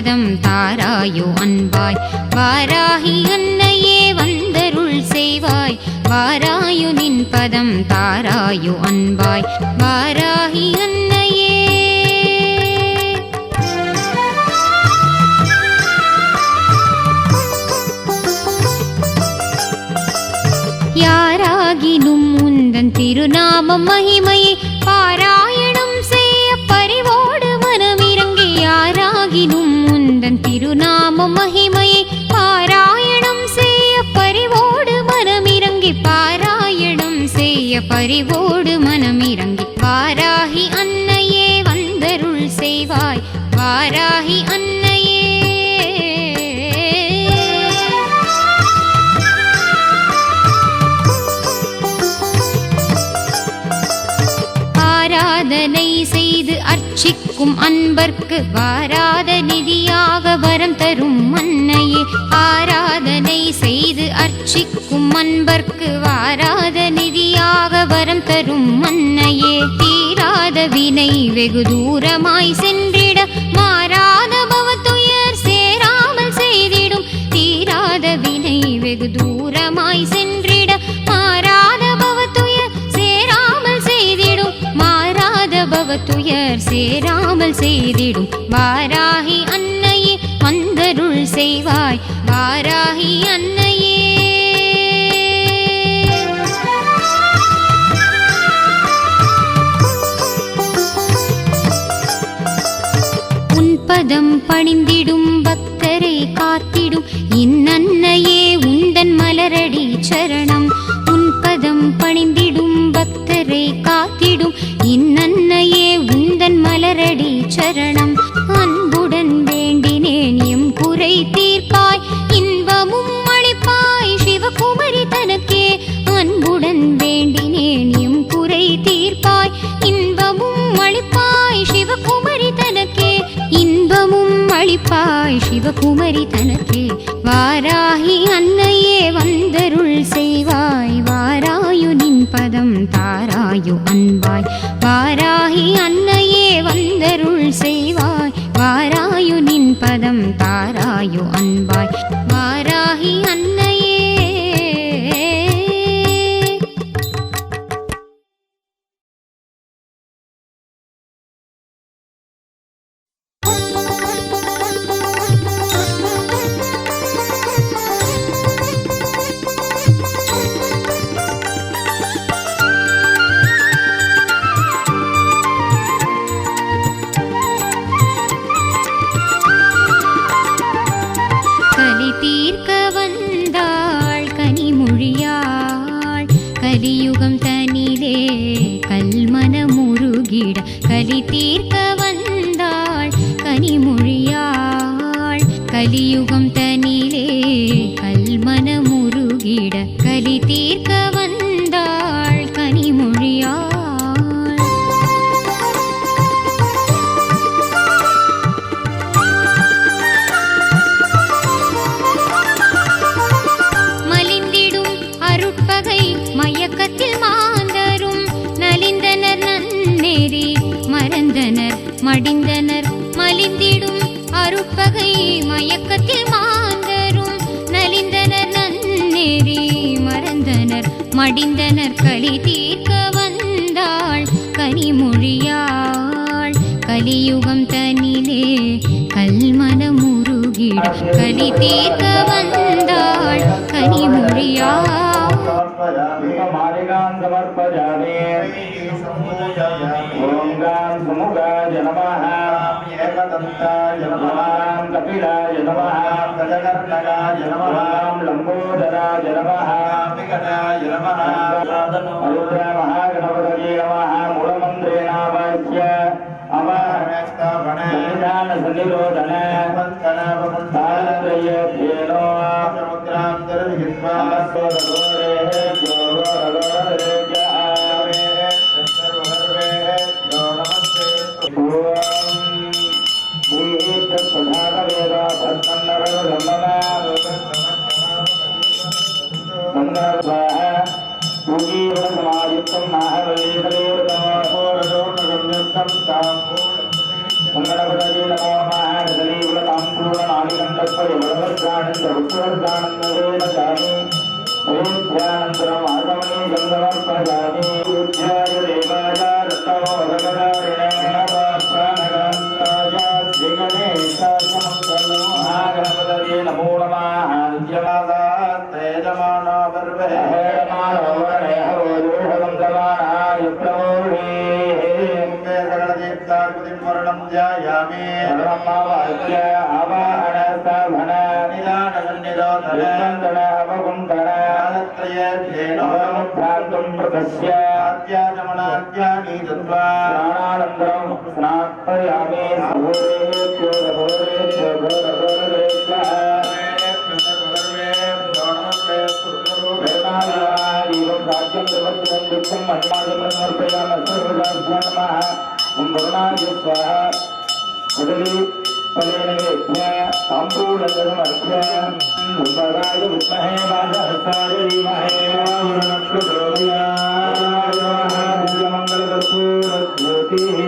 பதம் தாராயோ அன்பாய் வாராகி அன்னையே வந்தருள் செய்வாய் வாராயு நின் பதம் தாராயோ அன்பாய் வாராகி அன்னையே. யாராகினும் உந்தன் திருநாமம் மகிமையை பாராயணம் செய்ய பரிவோடு மனமிறங்கி யாராகினும் உந்தன் திருநாமம் மகிமையை பாராயணம் செய்ய பரிவோடு மனமிறங்கி பாராயணம் செய்ய பரிவோடு மனமிறங்கி வாராகி அன்னையே வந்தருள் செய்வாய் வாராகி அன்னையே. ஆராதனை செய்து அர்ச்சிக்கும் அன்பர்க்கு வாராத நிதியாக வரம் தரும் அன்னையே ஆராதனை செய்து அர்ச்சிக்கும் அன்பர்க்கு வாராத நிதியாக வரம் தரும் அன்னையே. தீராத வினை வெகு தூரமாய் சென்றிட மாறாத பவத்துயர் சேராமல் செய்திடும் தீராத வினை வெகு தூரமாய் சென்றிட மாறாத பவத்துயர் சேராமல் செய்திடும் மாறாத பவத்துயர் சேராமல் செய்திடும் வாராகி அன்னையே வந்தருள் செய்வாய் வாராகி அன்னையே. பதம் பணிந்திடும் பக்தரை காத்திடும் இன்னன்னையே உந்தன் மலரடி சரணம் உன் பதம் பணிந்திடும் பக்தரை காத்திடும் இன்னன்னையே உந்தன் மலரடி சரணம். அன்புடன் வேண்டினேன் எம் குறை தீர்ப்பாய் இன்பமும் அளிப்பாய் சிவகுமரி தனக்கே அன்புடன் வேண்டினேன் எம் குறை தீர்ப்பாய் இன்பமும் அளிப்பாய் சிவகுமரி தனக்கே இன்பமும் அளிப்பாய் சிவகுமரி தனக்கே வாராகி அன்னையே வந்தருள் செய்வாய் வாராயு நின் பதம் தாராயு அன்பாய் வாராகி அன்னையே வந்தருள் செய்வாய் வாராயு நின் பதம் தாராயு அன்பாய் வாராகி அன்னையே. தீர்க்க வந்தாள் கனிமொழியாள் கலியுகம் தனிலே கல்மன முருகிட கலி தீர்க்க வந்தாள் கனிமொழியாள் கலியுகம் தனிலே கல்மன முருகிட கலி தீர்க்க வந்தாள் கனிமொழியாள். மயக்கத்தில் மாந்தரும் நலிந்தனர் நன்னேறி மறந்தனர் மடிந்தனர் மலிந்திடும் அருட்பகை மயக்கத்தில் மாந்தரும் நலிந்தனர் நன்னேறி மறந்தனர் மடிந்தனர் களி தீர்க்க வந்தாள் கனிமொழியாள் கலியுகம் தனிலே கல்மன முருகிட கலி தீர்க்க வந்தாள் கனிமொழியாள். समर्पयामि ओम गां समुगाय नमः एकदन्ताय नमः कपिलाय नमः गजकर्णकाय नमः लंबोदराय नमः विकटाय नमः अरुद्र महागणपतये नमः मूलमन्त्रेणावाच्य अमरमेष्टावणे सन्निरोधन तारत्रयेभ्येनो समुद्रान्तर्हित्वा मंगलपदये नमो महादलीवलतां ध्यानन्तरम् आगमनीयं समर्पयामि पूज्याय देवाय रत्नमोदकदारिणे श्रीगणेशाय मङ्गलं महागणपतये नमो नमः नित्यमादात्ते जमानो वर्वे मानो वर्णे हरोदोषं जमानाय प्रमोढे मे सकलदेवतार्पतिं वर्णं ध्यायामि ब्रह्मवाक्य आवाहनस्तभन निदानसन्निरोधन अपकुण्ठन त्रयेभ्येनोमुद्धान्तुं प्रदस्य आद्याचमनाद्यानि दत्त्वा स्नानानन्तरं स्नापयामि भूरेभ्यो भूरेभ्यो भूरभूरेभ्यः एवं राज्यं प्रवर्तितं दुःखं मन्मादं समर्पयामि सर्वदाभ्यो नमः ॐ वरुणाय स्वाहा उदली फलेनेभ्य ताम्बूलधर्मर्भ्य उम्बराय विद्महे वाजहस्ताय धीमहि वरुणप्रचोदयात् दिव्यमङ्गलकर्पूरज्योतिः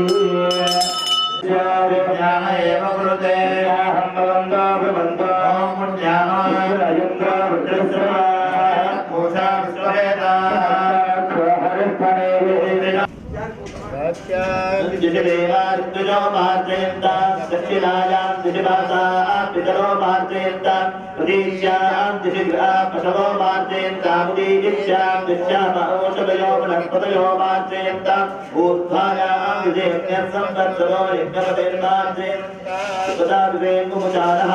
ज्ञान एव कुरुते अहं भवन्तो भवन्तो पुण्यानायन्द्र वृद्धश्रवा पूषा विश्ववेदाः हरिफणे दिशदेवार्जुनो मार्जयन्ता दक्षिणायां दिशिभासाः पितरो मार्जयन्ता प्रतीच्यां दिशिग्रहा पशवो मार्जयन्ता मुदीयिष्यां दिश्यामहोषधयो वनस्पतयो मार्जयन्ता ऊर्ध्वायां दिशेऽन्यः संवत्सरो यज्ञपतिर्मार्जयन्ता सुपदा विवेकुमुचारः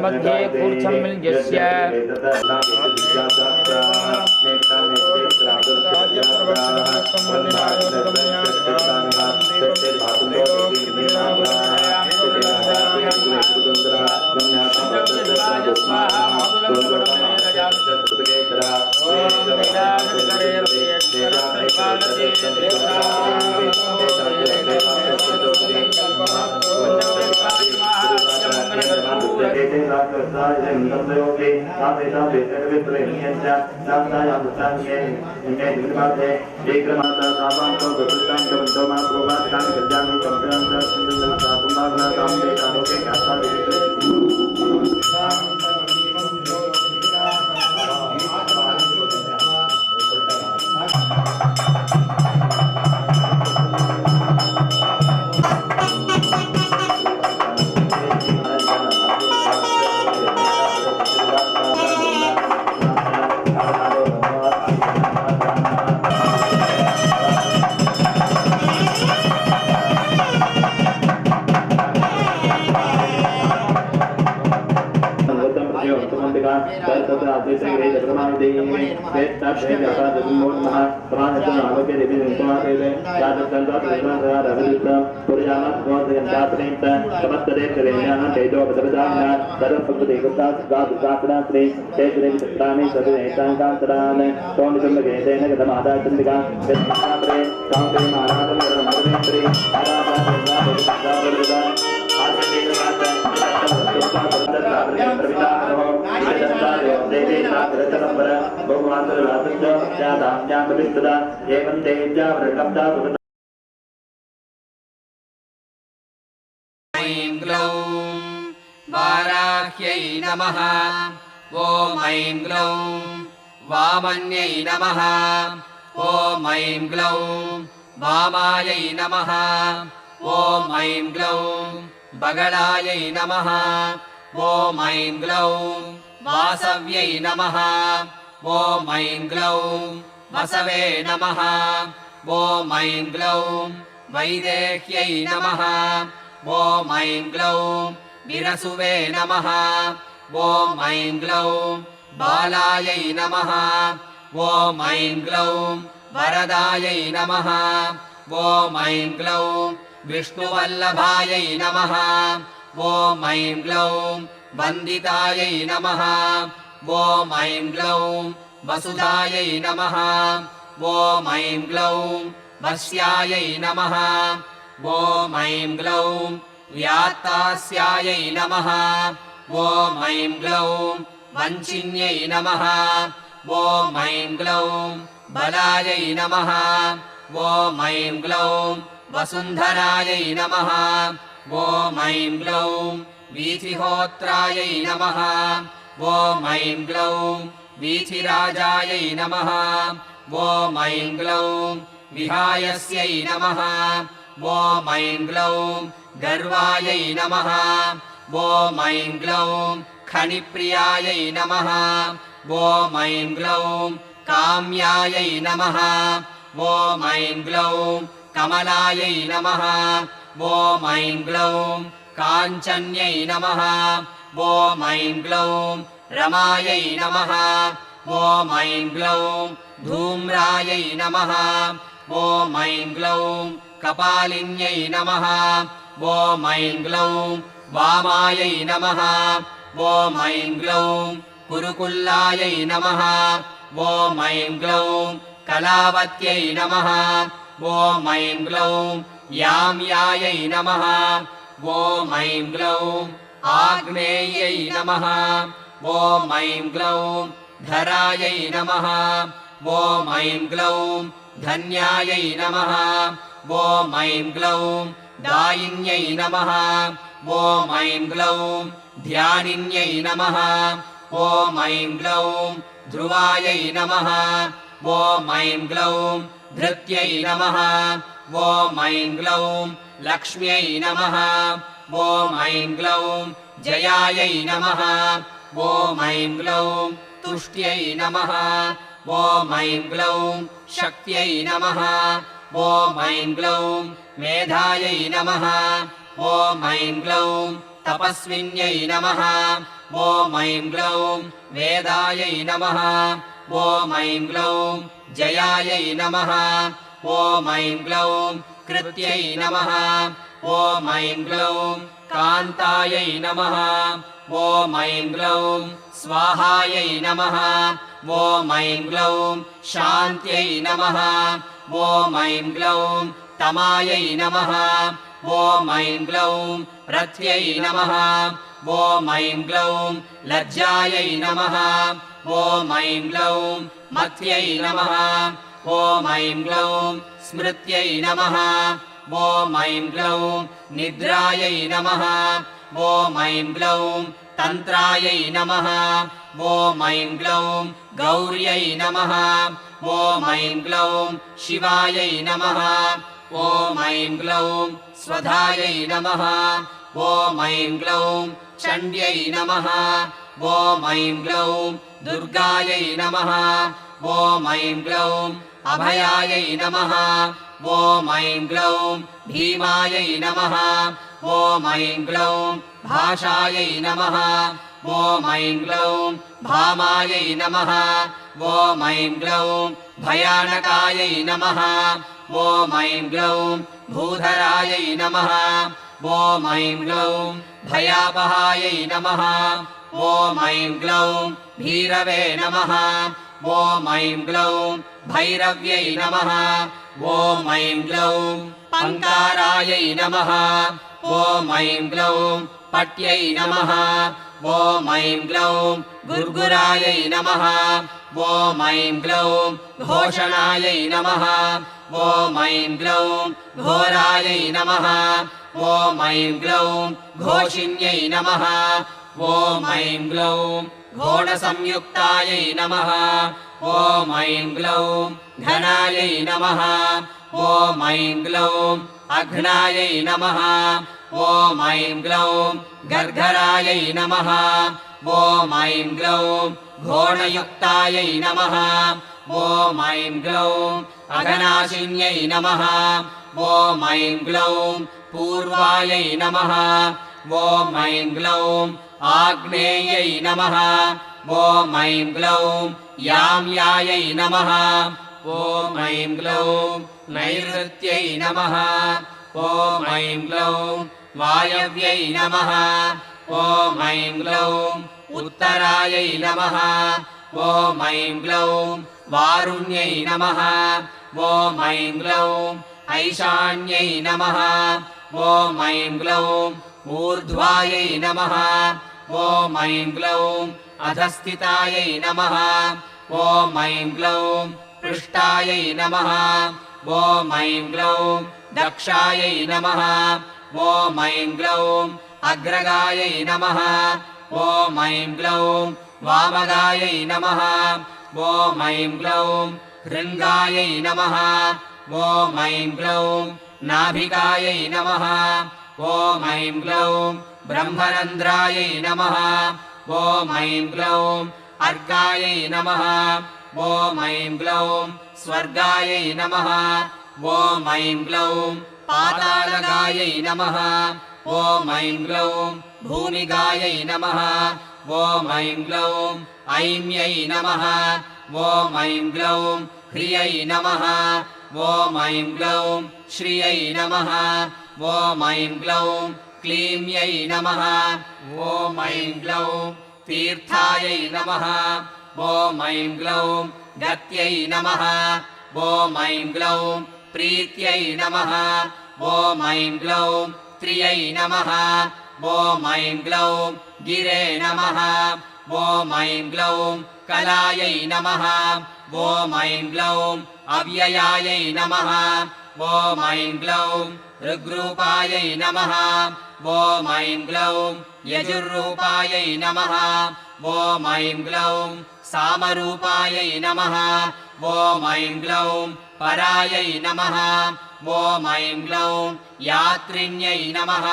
मध्ये कूर्चमिल्यस्य ऐं ग्लौं वाराह्यै नमः। ॐ ऐं ग्लौं वामन्यै नमः। ॐ ऐं ग्लौं वामायै नमः। ॐ ऐं ग्लौं बगलायै नमः। ॐ ऐं ग्लौं वासव्यै नमः ॐ ऐं ग्लौं वसवे नमः ॐ ऐं ग्लौं वैदेह्यै नमः ॐ ऐं ग्लौं विरसुवे नमः ॐ ऐं ग्लौं बालायै नमः ॐ ऐं ग्लौं वरदायै नमः ॐ ऐं ग्लौं विष्णुवल्लभायै नमः ॐ ऐं ग्लौं वन्दितायै नमः ॐ ऐं ग्लौं वसुधायै नमः ॐ ऐं ग्लौं वस्यायै नमः ॐ ऐं ग्लौं व्यात्तास्यायै नमः ॐ ऐं ग्लौं वञ्चिन्यै नमः ॐ ऐं ग्लौं बलायै नमः ॐ ऐं ग्लौं वसुन्धरायै नमः ॐ ऐं ग्लौं वीथिहोत्रायै नमः ॐ ऐं ग्लौं वीथिराजायै नमः ॐ ऐं ग्लौं विहायस्यै नमः ॐ ऐं ग्लौं गर्वायै नमः ॐ ऐं ग्लौं खनिप्रियायै नमः ॐ ऐं ग्लौं काम्यायै नमः ॐ ऐं ग्लौं कमलायै नमः ॐ ऐं ग्लौं काञ्चन्यै नमः ॐ ऐं ग्लौं रमायै नमः ॐ ऐं ग्लौं धूम्रायै नमः ॐ ऐं ग्लौं कपालिन्यै नमः ॐ ऐं ग्लौं वामायै नमः ॐ ऐं ग्लौं कुरुकुल्लायै नमः ॐ ऐं ग्लौं कलावत्यै नमः ॐ ऐं ग्लौं याम्यायै नमः ॐ ऐं ग्लौं आग्नेयै नमः ॐ ऐं ग्लौं धरायै नमः ॐ ऐं ग्लौं धन्यायै नमः ॐ ऐं ग्लौं दायिन्यै नमः ॐ ऐं ग्लौं ध्यानिन्यै नमः ॐ ऐं ग्लौं ध्रुवायै नमः ॐ ऐं ग्लौं धृत्यै नमः ॐ ऐं ग्लौं लक्ष्म्यै नमः ॐ ऐं ग्लौं जयायै नमः ॐ ऐं ग्लौं तुष्ट्यै नमः ॐ ऐं ग्लौं शक्त्यै नमः ॐ ऐं ग्लौं मेधायै नमः ॐ ऐं ग्लौं तपस्विन्यै नमः ॐ ऐं ग्लौं वेदायै नमः ॐ ऐं ग्लौं जयायै नमः ॐ ऐं ग्लौं कृत्यै नमः ॐ ऐं ग्लौं कान्तायै नमः ॐ ऐं ग्लौं स्वाहायै नमः ॐ ऐं ग्लौं शान्त्यै नमः ॐ ऐं ग्लौं तमायै नमः ॐ ऐं ग्लौं रथ्यै नमः ॐ ऐं ग्लौं लज्जायै नमः ॐ ऐं ग्लौं मथ्यै नमः ॐ ऐं ग्लौं स्मृत्यै नमः ॐ ऐं ग्लौं निद्रायै नमः ॐ ऐं ग्लौं तन्त्रायै नमः ॐ ऐं ग्लौं गौर्यै नमः ॐ ऐं ग्लौं शिवायै नमः ॐ ऐं ग्लौं स्वधायै नमः ॐ ऐं ग्लौं चण्ड्यै नमः ॐ ऐं ग्लौं दुर्गायै नमः ॐ ऐं ग्लौं अभयायै नमः ॐ ऐं ग्लौं भीमायै नमः ॐ ऐं ग्लौं भाषायै नमः ॐ ऐं ग्लौं भामायै नमः ॐ ऐं ग्लौं भयानकायै नमः ॐ ऐं ग्लौं भूधरायै नमः ॐ ऐं ग्लौं भयापहायै नमः ॐ ऐं ग्लौं भीरवे नमः ॐ ऐं ग्लौं भैरव्यै नमः ॐ ऐं ग्लौं पङ्कारायै नमः ॐ ऐं ग्लौं पट्यै नमः ॐ ऐं ग्लौं गुर्गुरायै नमः ॐ ऐं ग्लौं घोषणायै नमः ॐ ऐं ग्लौं घोरायै नमः ॐ ऐं ग्लौं घोषिन्यै नमः ॐ ऐं ग्लौं घोणसंयुक्तायै नमः ॐ ऐं ग्लौं घनायै नमः ॐ ऐं ग्लौं अघ्नायै नमः ॐ ऐं ग्लौं गर्घरायै नमः ॐ ऐं ग्लौं घोणयुक्तायै नमः ॐ ऐं ग्लौं अघनाशिन्यै नमः ॐ ऐं ग्लौं पूर्वायै नमः ॐ ऐं ग्लौं आग्नेयै नमः ॐ ऐं ग्लौं याम्यायै नमः ॐ ऐं ग्लौं नैऋत्यै नमः ॐ ऐं ग्लौं वायव्यै नमः ॐ ऐं ग्लौं उत्तरायै नमः ॐ ऐं ग्लौं वारुण्यै नमः ॐ ऐं ग्लौं ऐशान्यै नमः ॐ ऐं ग्लौं ऊर्ध्वायै नमः ॐ ऐं ग्लौं अधस्थितायै नमः ॐ ऐं ग्लौं पृष्ठायै नमः ॐ ऐं ग्लौं दक्षायै नमः ॐ ऐं ग्लौं अग्रगायै नमः ॐ ऐं ग्लौं वामगायै नमः ॐ ऐं ग्लौं हृङ्गायै नमः ॐ ऐं ग्लौं नाभिकायै नमः ॐ ऐं ग्लौं ब्रह्मरन्ध्रायै नमः ॐ ऐं ग्लौं अर्कायै नमः ॐ ऐं ग्लौं स्वर्गायै नमः ॐ ऐं ग्लौं पातालगायै नमः ॐ ऐं ग्लौं भूमिगायै नमः ॐ ऐं ग्लौं ऐम्यै नमः ॐ ऐं ग्लौं ह्रियै नमः ॐ ऐं ग्लौं श्रियै नमः ॐ ऐं ग्लौं क्लीम्यै नमः ॐ ऐं ग्लौं तीर्थायै नमः ॐ ऐं ग्लौं गत्यै नमः ॐ ऐं ग्लौं प्रीत्यै नमः ॐ ऐं ग्लौं त्रियै नमः ॐ ऐं ग्लौं गिरे नमः ॐ ऐं ग्लौं कलायै नमः ॐ ऐं ग्लौं अव्ययायै नमः ॐ ऐं ग्लौं ऋग्रूपायै नमः ॐ ऐं ग्लौं यजुर्रूपायै नमः ॐ ऐं ग्लौं सामरूपायै नमः ॐ ऐं ग्लौं परायै नमः ॐ ऐं ग्लौं यात्रिण्यै नमः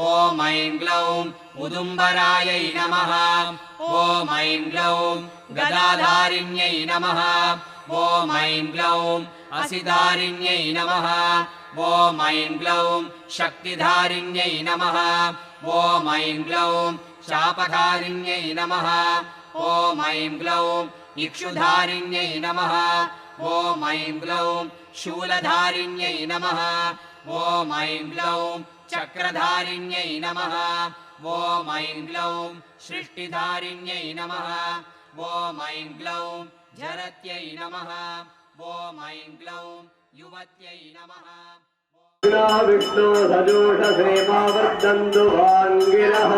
ॐ ऐं ग्लौं उदुम्बरायै नमः ॐ ऐं ग्लौं गदाधारिण्यै नमः ॐ ऐं ग्लौं असिधारिण्यै नमः ॐ ऐं ग्लौं शक्तिधारिण्यै नमः ॐ ऐं ग्लौं शापधारिण्यै नमः ॐ ऐं ग्लौं इक्षुधारिण्यै नमः ॐ ऐं ग्लौं शूलधारिण्यै नमः ॐ ऐं ग्लौं चक्रधारिण्यै नमः ॐ ऐं ग्लौं सृष्टिधारिण्यै नमः ॐ ऐं ग्लौं झरत्यै नमः ॐ ऐं ग्लौं युवत्यै नमः विष्णु सजोषसेमावर्धन्तु भाङ्गिरः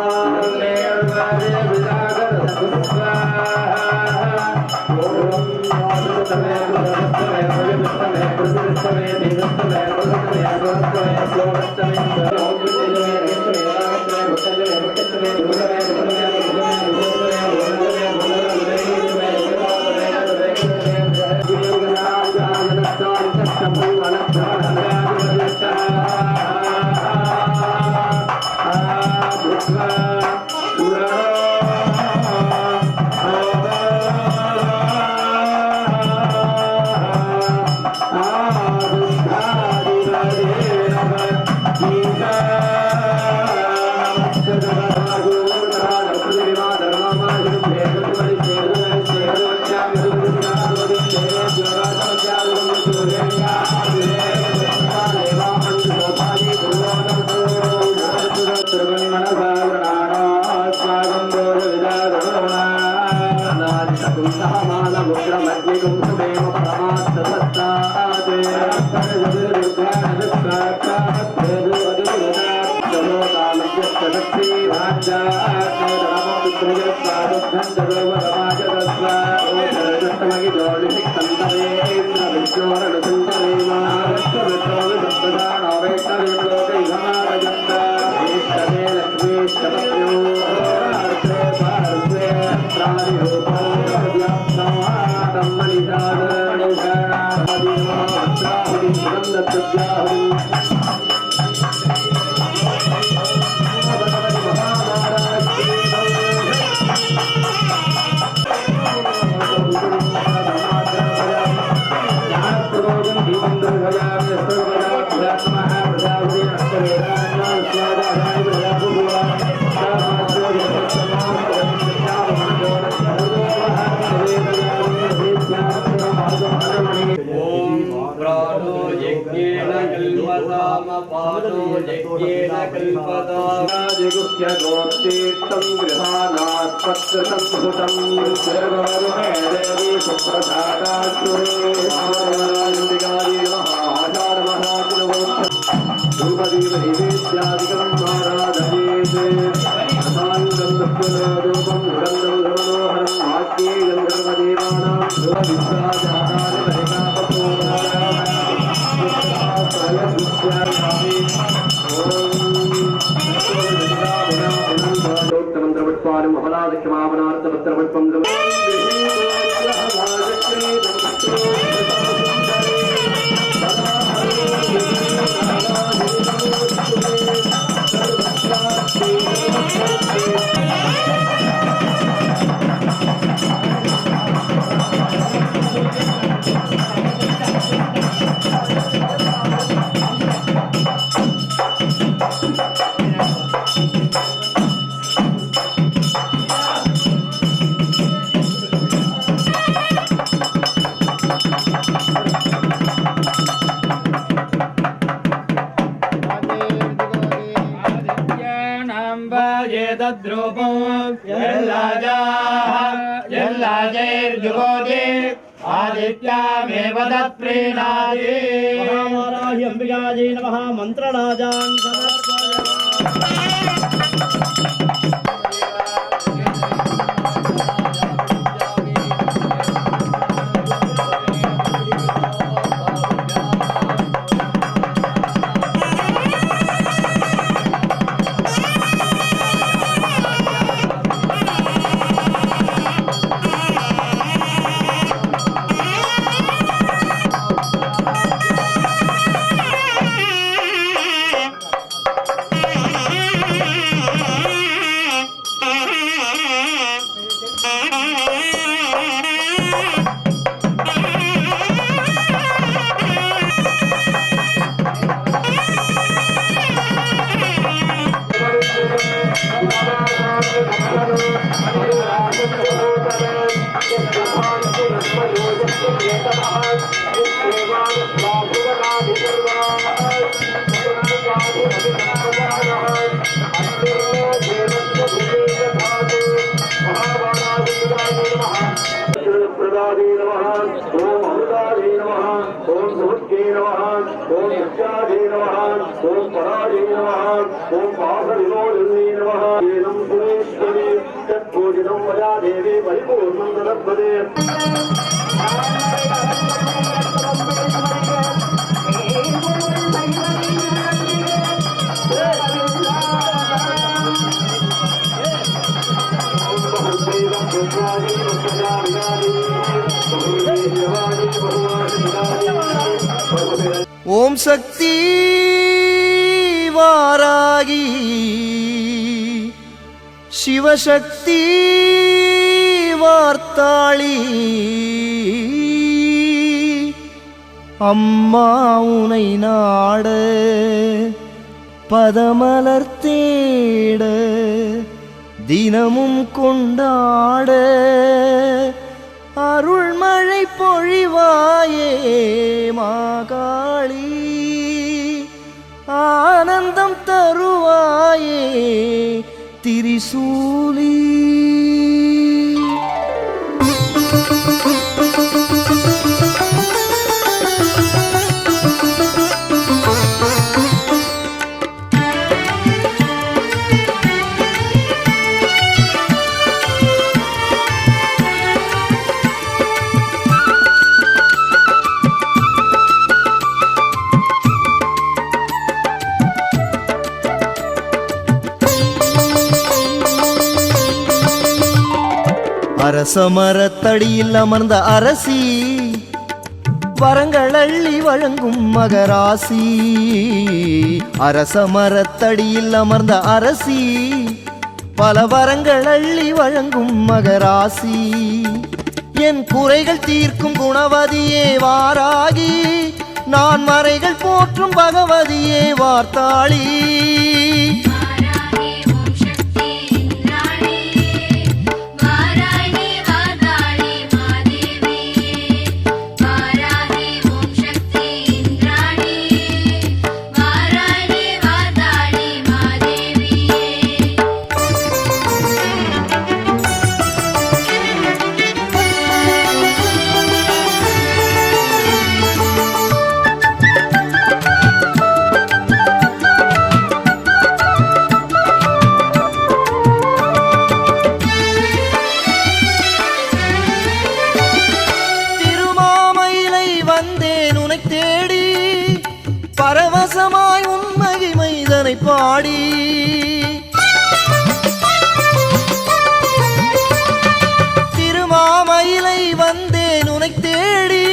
यज्ञेन कल्पतादिगुह्यगोप्तीर्थं गृहानास्पत्सम्भुतं सर्ववर्णे देवी सुप्रभातासुरे आनन्दिकारि महाचारमहाकुलवोच्च धूपदीपनिवेद्यादिकं महाराधयेत् असाङ्गं दक्षिणरूपं गन्धं मनोहरं वाक्ये गन्धर्वदेवानां मंत्रवत्पादं महलादक्षमापनार्थपत्रवत्पं यल्लाजैर्जुगोदे आदित्यामेव तत्प्रीणादि महावाराहि अंबिकायै नमः मंत्रराजान् देवी परिपूर्णं तदपदे ஓம் சக்தி வாராகி சிவசக்தி வார்த்தாளி அம்மா உனை நாட பதமலர் தேட தினமும் கொண்டாட அருள்மழை பொழிவாயே மாகாளி ஆனந்தம் தருவாயே திரிசூலி அரசமரத்தடியில் அமர்ந்த அரசி வரங்கள் அள்ளி வழங்கும் மகராசி. அரசமரத்தடியில் அமர்ந்த அரசி பல வரங்கள் அள்ளி வழங்கும் மகராசி. என் குறைகள் தீர்க்கும் குணவதியே வாராகி, நான் மறைகள் போற்றும் பகவதியே வார்த்தாளி. வாராகி பாடி திருமாமயிலை வந்தேன் உனை தேடி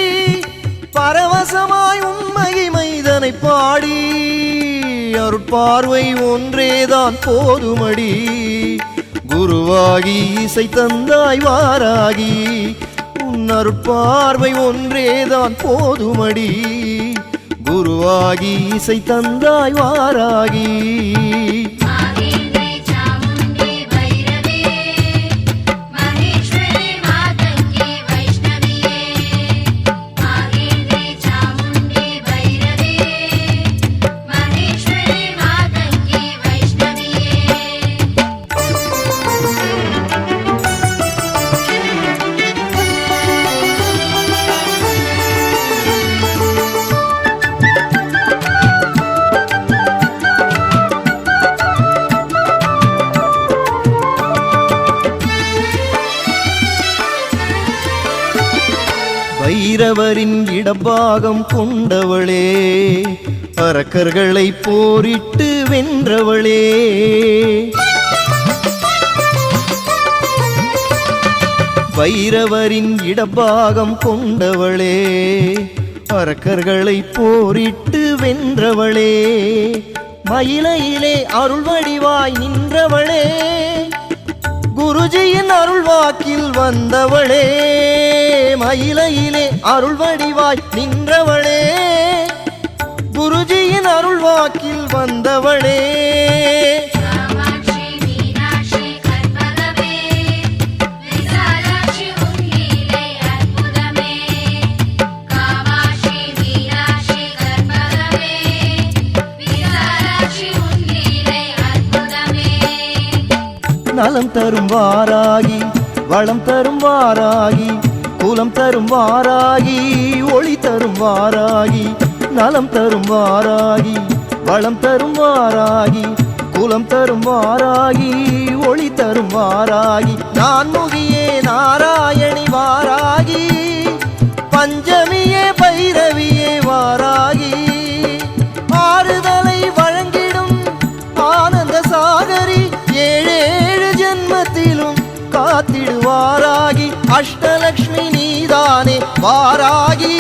பரவசமாய் உண்மையை மைதனை பாடி அருட்பார்வை ஒன்றேதான் போதுமடி குருவாகி இசை தந்தாய் வாராகி உன் அருட்பார்வை ஒன்றேதான் போதுமடி குருவாகி இசை தந்தாய் வாராகி பைரவரின் இடபாகம் கொண்டவளே அரக்கர்களை போரிட்டு வென்றவளே பைரவரின் இடபாகம் கொண்டவளே அரக்கர்களை போரிட்டு வென்றவளே மயிலையிலே அருள் வடிவாய் நின்றவளே குருஜியின் அருள் வாக்கில் வந்தவளே மயிலையிலே அருள் வடிவாய் நின்றவளே குருஜியின் அருள் வாக்கில் வந்தவளே நலம் தரும் வாராகி வளம் தரும் வாராகி குலம் தரும் வாராகி ஒளி தரும் வாராகி நலம் தரும் வாராகி வளம் தரும் வாராகி குலம் தரும் வாராகி ஒளி தரும் வாராகி நான்முகியே நாராயணி வாராகி பஞ்சமியே பைரவியே வாராகி ஆறுதலை வழங்கிடும் ஆனந்த சாகரி ஏழேழு ஜென்மத்திலும் காத்திடுவாராகி அஷ்டலக்ஷ்மி நீதானே வாராகி